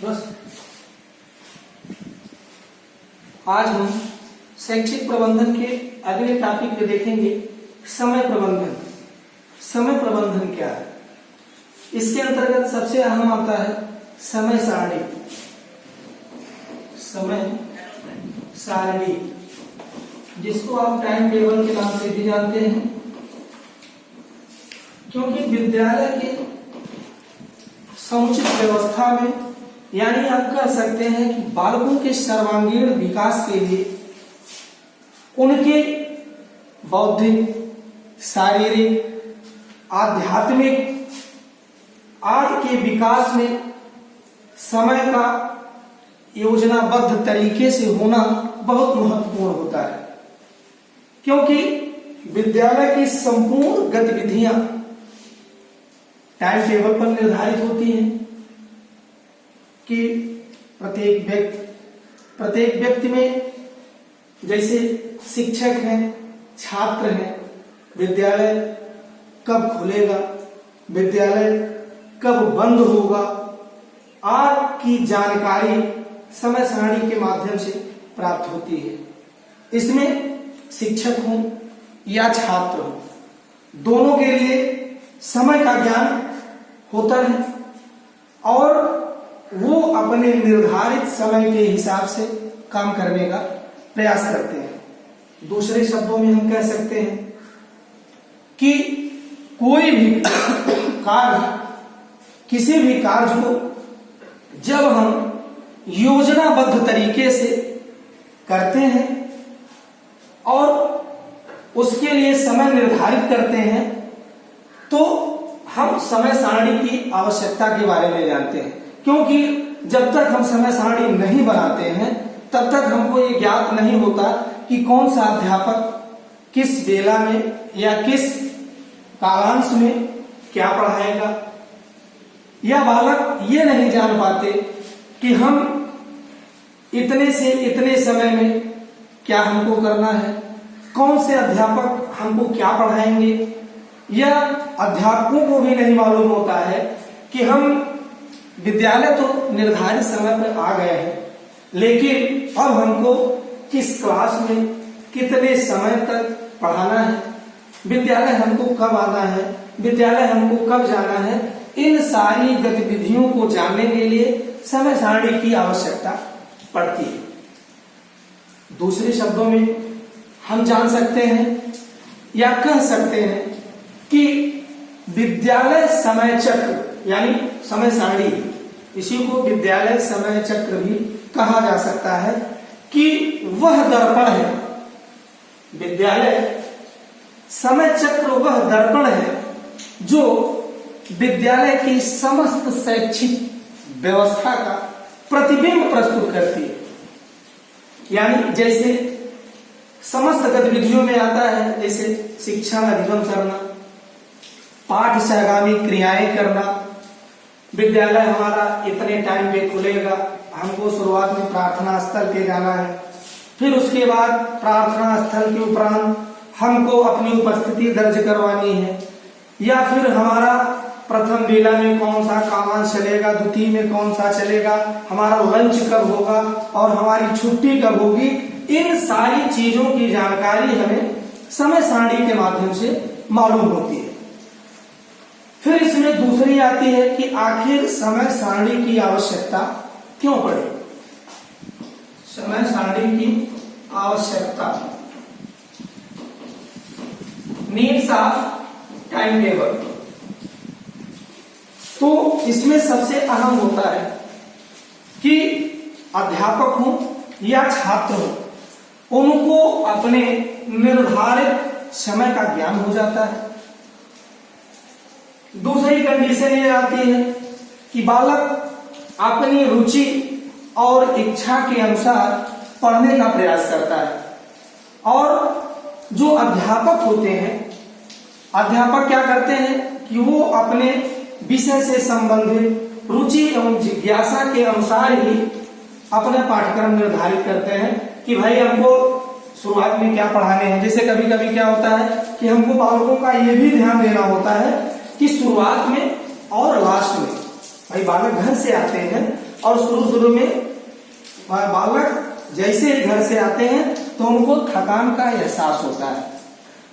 बस आज हम शैक्षिक प्रबंधन के अगले टॉपिक पे देखेंगे समय प्रबंधन। समय प्रबंधन क्या है? इसके अंतर्गत सबसे अहम आता है समय सारणी। समय सारणी जिसको आप टाइम टेबल के नाम से भी जानते हैं, क्योंकि विद्यालय के समुचित व्यवस्था में, यानी आप कह सकते हैं कि बालकों के सर्वांगीण विकास के लिए उनके बौद्धिक, शारीरिक, आध्यात्मिक आदि के विकास में समय का योजनाबद्ध तरीके से होना बहुत महत्वपूर्ण होता है, क्योंकि विद्यालय की संपूर्ण गतिविधियां टाइम टेबल पर निर्धारित होती हैं कि प्रत्येक व्यक्ति में, जैसे शिक्षक हैं, छात्र हैं, विद्यालय कब खुलेगा, विद्यालय कब बंद होगा आदि की जानकारी समय सारणी के माध्यम से प्राप्त होती है। इसमें शिक्षक हो या छात्र हो, दोनों के लिए समय का ज्ञान होता है और वो अपने निर्धारित समय के हिसाब से काम करने का प्रयास करते हैं। दूसरे शब्दों में हम कह सकते हैं कि कोई भी कार्य, किसी भी कार्य को जब हम योजनाबद्ध तरीके से करते हैं और उसके लिए समय निर्धारित करते हैं, तो हम समय सारणी की आवश्यकता के बारे में जानते हैं। क्योंकि जब तक हम समय सारणी नहीं बनाते हैं, तब तक हमको ये ज्ञात नहीं होता कि कौन सा अध्यापक किस बेला में या किस कालांश में क्या पढ़ाएगा, या बालक ये नहीं जान पाते कि हम इतने से इतने समय में क्या हमको करना है, कौन से अध्यापक हमको क्या पढ़ाएंगे, या अध्यापकों को भी नहीं मालूम होता है कि हम विद्यालय तो निर्धारित समय पर आ गए हैं, लेकिन अब हमको किस क्लास में कितने समय तक पढ़ाना है, विद्यालय हमको कब आना है, विद्यालय हमको कब जाना है। इन सारी गतिविधियों को जानने के लिए समय सारणी की आवश्यकता पड़ती है। दूसरे शब्दों में हम जान सकते हैं या कह सकते हैं कि विद्यालय समय चक्र, यानी समय सारणी, इसी को विद्यालय समय चक्र भी कहा जा सकता है, कि वह दर्पण है, विद्यालय समय चक्र वह दर्पण है जो विद्यालय की समस्त शैक्षिक व्यवस्था का प्रतिबिंब प्रस्तुत करती है। यानी जैसे समस्त गतिविधियों में आता है, जैसे शिक्षा अधिगम करना, पाठ से आगामी क्रियाएं करना, विद्यालय हमारा इतने टाइम पे खुलेगा, हमको शुरुआत में प्रार्थना स्थल पे जाना है, फिर उसके बाद प्रार्थना स्थल के उपरांत हमको अपनी उपस्थिति दर्ज करवानी है, या फिर हमारा प्रथम बेला में कौन सा कालांश चलेगा, द्वितीय में कौन सा चलेगा, हमारा लंच कब होगा और हमारी छुट्टी कब होगी। इन सारी चीजों की जानकारी हमें समय सारणी के माध्यम से मालूम होती है। फिर इसमें दूसरी आती है कि आखिर समय सारणी की आवश्यकता क्यों पड़ी। समय सारणी की आवश्यकता, नीड्स ऑफ टाइम टेबल, तो इसमें सबसे अहम होता है कि अध्यापक हो या छात्र हो, उनको अपने निर्धारित समय का ज्ञान हो जाता है। दूसरी कंडीशन ये आती है कि बालक अपनी रुचि और इच्छा के अनुसार पढ़ने का प्रयास करता है, और जो अध्यापक होते हैं, अध्यापक क्या करते हैं कि वो अपने विषय से संबंधित रुचि एवं जिज्ञासा के अनुसार ही अपना पाठ्यक्रम निर्धारित करते हैं कि भाई हमको शुरुआत में क्या पढ़ाने हैं। जैसे कभी कभी क्या होता है कि हमको बालकों का ये भी ध्यान देना होता है कि शुरुआत में और लास्ट में भाई बालक घर से आते हैं और शुरू में बालक जैसे ही घर से आते हैं तो उनको थकान का एहसास होता है।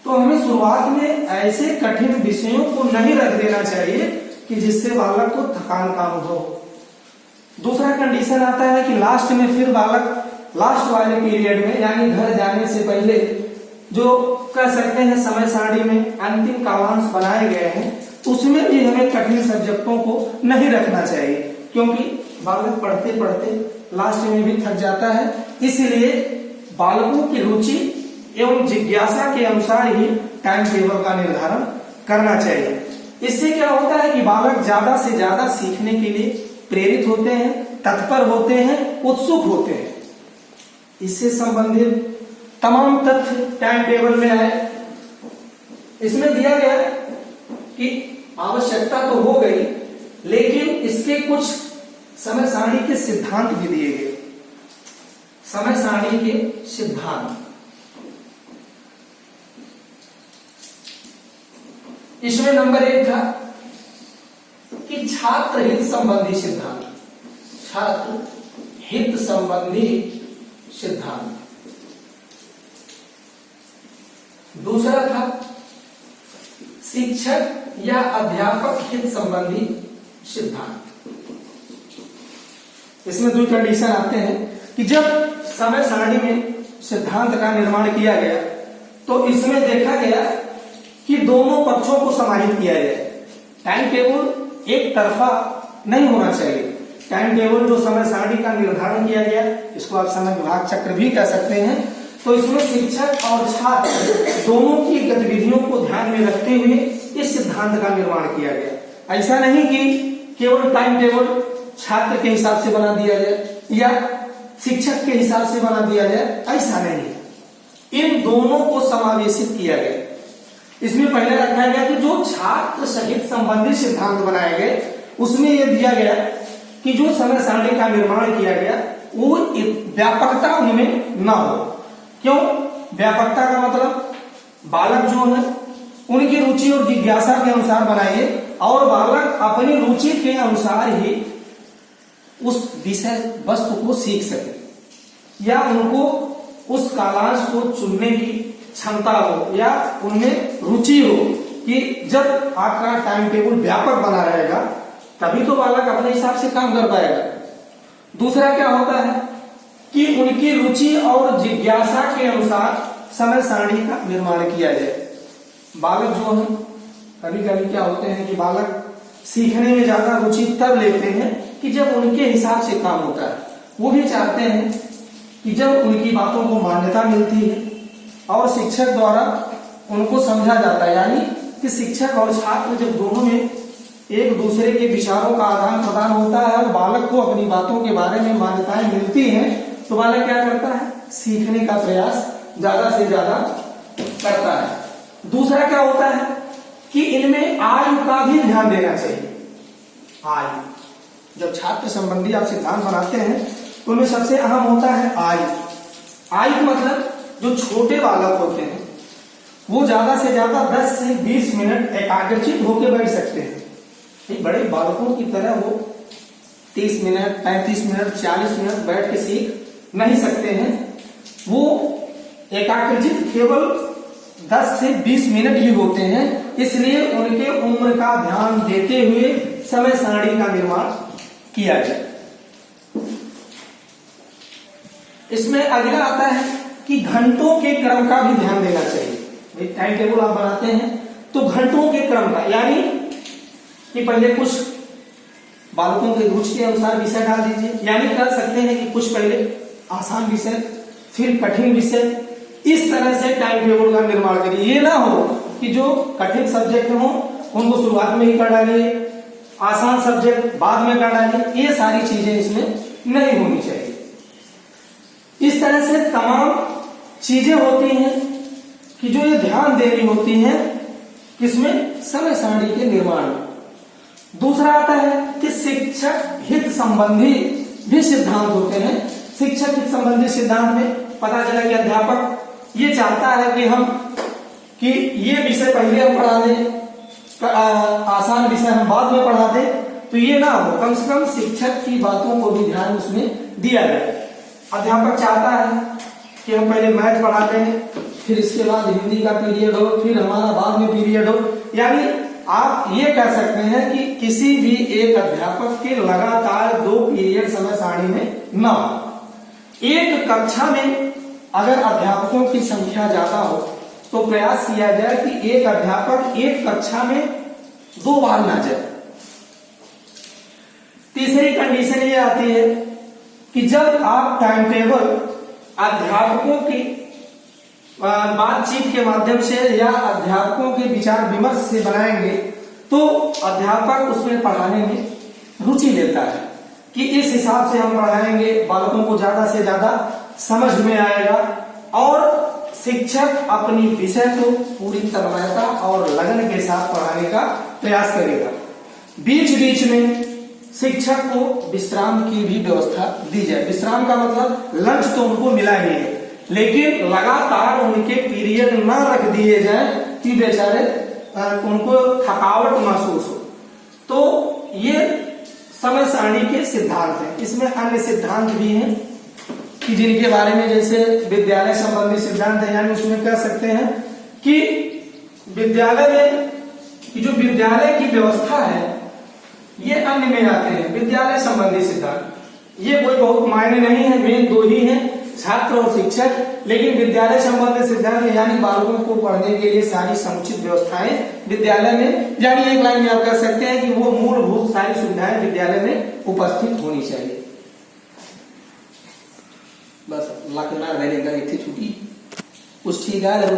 तो हमें शुरुआत में ऐसे कठिन विषयों को नहीं रख देना चाहिए कि जिससे बालक को थकान का अनुभव हो। दूसरा कंडीशन आता है कि लास्ट में फिर बालक लास्ट वाले पीरियड में यानी घर जाने से पहले जो कह सकते हैं समय सारणी में अंतिम कालांश बनाए गए हैं उसमें भी हमें कठिन सब्जेक्टों को नहीं रखना चाहिए, क्योंकि बालक पढ़ते पढ़ते लास्ट में भी थक जाता है। इसलिए बालकों की रुचि एवं जिज्ञासा के अनुसार ही टाइम टेबल का निर्धारण करना चाहिए। इससे क्या होता है कि बालक ज्यादा से ज्यादा सीखने के लिए प्रेरित होते हैं, तत्पर होते हैं, उत्सुक होते हैं। इससे संबंधित तमाम तथ्य टाइम टेबल में है। इसमें दिया गया कि आवश्यकता तो हो गई, लेकिन इसके कुछ समय सारणी के सिद्धांत भी दिए गए। समय सारणी के सिद्धांत, इसमें नंबर 1 था कि छात्र हित संबंधी सिद्धांत। छात्र हित संबंधी सिद्धांत। दूसरा था शिक्षक या अध्यापक हित संबंधी सिद्धांत। इसमें 2 कंडीशन आते हैं कि जब समय सारणी में सिद्धांत का निर्माण किया गया तो इसमें देखा गया कि दोनों पक्षों को समाहित किया जाए। टाइम टेबल एक तरफा नहीं होना चाहिए। टाइम टेबल जो समय सारणी का निर्धारण किया गया, इसको आप समय विभाग चक्र भी कह सकते हैं, तो इसमें शिक्षक और छात्र दोनों की गतिविधियों को ध्यान में रखते हुए इस सिद्धांत का निर्माण किया गया। ऐसा नहीं कि केवल टाइम टेबल छात्र के हिसाब से बना दिया जाए या शिक्षक के हिसाब से बना दिया जाए, ऐसा नहीं। इन दोनों को समावेशित किया गया। इसमें पहले रखा गया कि जो छात्र सहित संबंधित सिद्धांत बनाए गए उसमें यह दिया गया कि जो समय सारणी का निर्माण किया गया वो व्यापकता उनमें न हो। क्यों व्यापकता का मतलब, बालक जो है उनकी रुचि और जिज्ञासा के अनुसार बनाइए और बालक अपनी रुचि के अनुसार ही उस विषय वस्तु को सीख सके या उनको उस कालांश को चुनने की क्षमता हो या उनमें रुचि हो कि जब आपका टाइम टेबल व्यापक बना रहेगा तभी तो बालक अपने हिसाब से काम कर पाएगा। दूसरा क्या होता है कि उनकी रुचि और जिज्ञासा के अनुसार समय सारणी का निर्माण किया जाए। बालक जो है कभी कभी क्या होते हैं कि बालक सीखने में ज्यादा रुचि तब लेते हैं कि जब उनके हिसाब से काम होता है। वो भी चाहते हैं कि जब उनकी बातों को मान्यता मिलती है और शिक्षक द्वारा उनको समझा जाता है, यानी कि शिक्षक और छात्र जब दोनों में एक दूसरे के विचारों का आदान प्रदान होता है और बालक को अपनी बातों के बारे में मान्यताएं मिलती हैं तो बालक क्या करता है, सीखने का प्रयास ज्यादा से ज्यादा करता है। दूसरा क्या होता है कि इनमें आयु का भी ध्यान देना चाहिए। आयु, जब छात्र संबंधी आप सिद्धांत बनाते हैं तो उनमें सबसे अहम होता है आयु। आयु मतलब जो छोटे बालक होते हैं वो ज्यादा से ज्यादा 10 से 20 मिनट एकाग्रचित होकर बैठ सकते हैं। बड़े बालकों की तरह वो 30 मिनट 35 मिनट 40 मिनट बैठ के सीख नहीं सकते हैं। वो एकाग्रचित केवल 10 से 20 मिनट ही होते हैं। इसलिए उनके उम्र का ध्यान देते हुए समय सारणी का निर्माण किया जाए। इसमें अगला आता है कि घंटों के क्रम का भी ध्यान देना चाहिए। टाइम टेबल आप बनाते हैं तो घंटों के क्रम का, यानी कि पहले कुछ बालकों के रुचि के अनुसार विषय डाल दीजिए, यानी कर सकते हैं कि कुछ पहले आसान विषय फिर कठिन विषय, इस तरह से टाइम टेबल का निर्माण करिए। ये ना हो कि जो कठिन सब्जेक्ट हो उनको शुरुआत में ही कर डालिए, आसान सब्जेक्ट बाद में कर डालिए, ये सारी चीजें इसमें नहीं होनी चाहिए। इस तरह से तमाम चीजें होती हैं कि जो ये ध्यान देनी होती हैं किसमें, समय सारणी के निर्माण में। दूसरा आता है कि शिक्षक हित संबंधी भी सिद्धांत होते हैं। शिक्षक हित संबंधी सिद्धांत में पता चला कि अध्यापक ये चाहता है कि ये विषय पहले हम पढ़ा दें, आसान विषय हम बाद में पढ़ा दें, तो ये ना हो, कम से कम शिक्षक की बातों को भी ध्यान उसमें दिया जाए। अध्यापक चाहता है कि हम पहले मैथ पढ़ाते हैं, फिर इसके बाद हिंदी का पीरियड हो, फिर हमारा बाद में पीरियड हो, यानी आप ये कह सकते हैं कि किसी भी एक अध्यापक के लगातार 2 पीरियड समय सारणी में न हो। एक कक्षा में अगर अध्यापकों की संख्या ज्यादा हो तो प्रयास किया जाए कि एक अध्यापक एक कक्षा में 2 बार ना जाए। तीसरी कंडीशन ये आती है कि जब आप टाइम टेबल अध्यापकों की बातचीत के माध्यम से या अध्यापकों के विचार विमर्श से बनाएंगे तो अध्यापक उसमें पढ़ाने में रुचि लेता है कि इस हिसाब से हम पढ़ाएंगे, बालकों को ज्यादा से ज्यादा समझ में आएगा और शिक्षक अपनी विषय को पूरी तन्मयता और लगन के साथ पढ़ाने का प्रयास करेगा। बीच बीच में शिक्षक को विश्राम की भी व्यवस्था दी जाए। विश्राम का मतलब लंच तो उनको मिला ही है, लेकिन लगातार उनके पीरियड ना रख दिए जाए कि बेचारे उनको थकावट महसूस हो। तो ये समय सारणी के सिद्धांत हैं। इसमें अन्य सिद्धांत भी हैं कि जिनके बारे में जैसे विद्यालय संबंधी सिद्धांत है, यानी उसमें कह सकते हैं कि विद्यालय में कि जो विद्यालय की व्यवस्था है ये अन्य में आते हैं। विद्यालय संबंधी सिद्धांत ये कोई बहुत मायने नहीं है, मेन 2 ही हैं, छात्र और शिक्षक। लेकिन विद्यालय संबंधी सिद्धांत यानी बालकों को पढ़ने के लिए सारी समुचित व्यवस्थाएं विद्यालय में, यानी एक लाइन में आप कह सकते हैं कि वो मूलभूत सारी सुविधाएं विद्यालय में उपस्थित होनी चाहिए। बस लाख छुट्टी कुछ ठीक है।